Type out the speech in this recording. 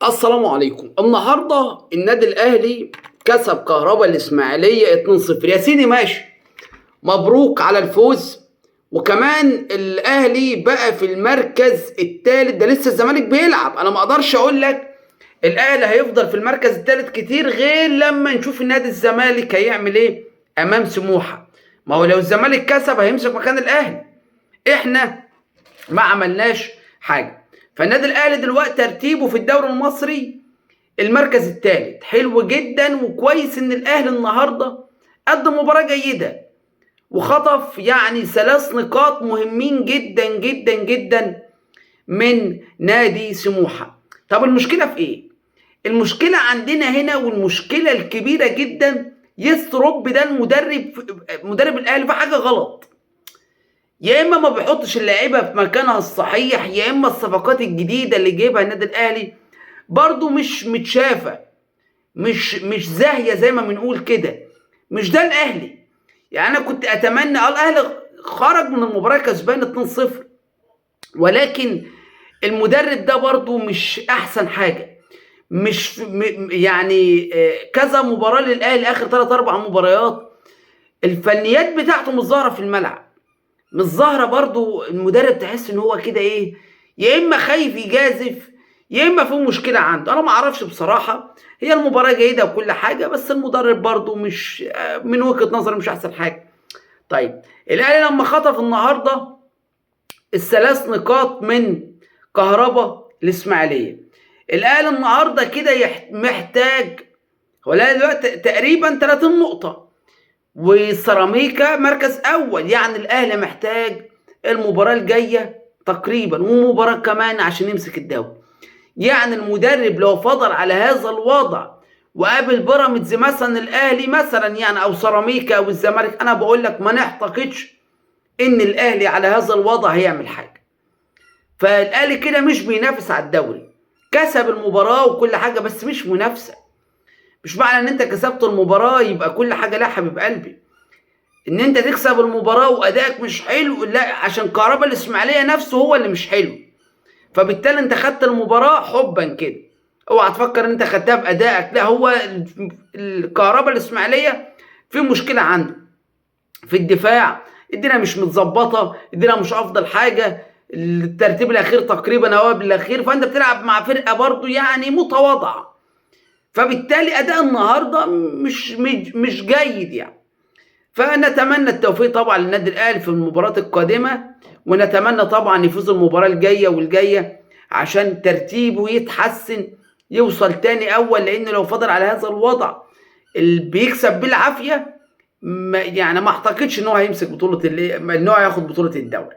السلام عليكم. النهارده النادي الاهلي كسب كهربا الاسماعيليه 2-0. يا سيدي ماشي، مبروك على الفوز. وكمان الاهلي بقى في المركز الثالث، ده لسه الزمالك بيلعب. انا ما اقدرش اقول لك الاهلي هيفضل في المركز الثالث كتير غير لما نشوف النادي الزمالك هيعمل ايه امام سموحه. ما هو لو الزمالك كسب هيمسك مكان الاهلي. احنا ما عملناش حاجه. فالنادي الاهلي دلوقتي ترتيبه في الدوري المصري المركز الثالث. حلو جدا وكويس ان الاهلي النهارده قدم مباراه جيده وخطف يعني 3 نقاط مهمين جدا جدا جدا من نادي سموحه. طب المشكله في ايه؟ المشكله عندنا هنا، والمشكله الكبيره جدا يستروب ده مدرب الاهلي في حاجه غلط. يا اما ما بيحطش اللعيبه في مكانها الصحيح، يا اما الصفقات الجديده اللي جايبها النادي الاهلي برضو مش متشافه، مش زاهيه زي ما بنقول كده. مش ده الاهلي. يعني انا كنت اتمنى الاهلي خرج من المباراه كسبان 2-0، ولكن المدرب ده برضو مش احسن حاجه. مش يعني كذا مباراه للاهلي اخر 3-4 مباريات الفنيات بتاعته مش ظاهره في الملعب، مش ظاهره. برضو المدرب تحس ان هو كده ايه، يا اما خايف يجازف يا اما في مشكله عنده. انا ما اعرفش بصراحه. هي المباراه جيده وكل حاجه، بس المدرب برضو مش من وجهه نظري مش احسن حاجه. طيب الاهلي لما خطف النهارده ال3 نقاط من كهربا الاسماعيليه، الاهلي النهارده كده محتاج، هو الاهلي دلوقتي تقريبا 30 نقطه وسيراميكا مركز اول. يعني الاهلي محتاج المباراه الجايه تقريبا ومباراه كمان عشان يمسك الدوري. يعني المدرب لو فضل على هذا الوضع وقابل بيراميدز مثلا الاهلي مثلا يعني او سيراميكا او الزمالك، انا بقول لك ما نعتقدش ان الاهلي على هذا الوضع هيعمل حاجه. فالاهلي كده مش بينافس على الدوري. كسب المباراه وكل حاجه بس مش منافسه. مش معنى ان انت كسبت المباراه يبقى كل حاجه. لا حبيب قلبي، ان انت تكسب المباراه وادائك مش حلو لا، عشان كهربا الاسماعيليه نفسه هو اللي مش حلو، فبالتالي انت خدت المباراه حبا كده. اوعى تفكر ان انت خدتها بادائك، لا، هو الكهربا الاسماعيليه في مشكله عنده في الدفاع. الدنيا مش متظبطه، الدنيا مش افضل حاجه، الترتيب الاخير تقريبا هو بالاخير، فانت بتلعب مع فرقه برضو يعني متواضعه. فبالتالي اداء النهارده مش جيد يعني. فنتمنى التوفيق طبعا للنادي الاهلي في المباراه القادمه، ونتمنى طبعا يفوز المباراه الجايه والجايه عشان ترتيبه يتحسن يوصل تاني اول. لان لو فضل على هذا الوضع اللي بيكسب بالعافيه يعني ما اعتقدش ان هو هيمسك بطوله ان هو هياخد بطوله الدوري.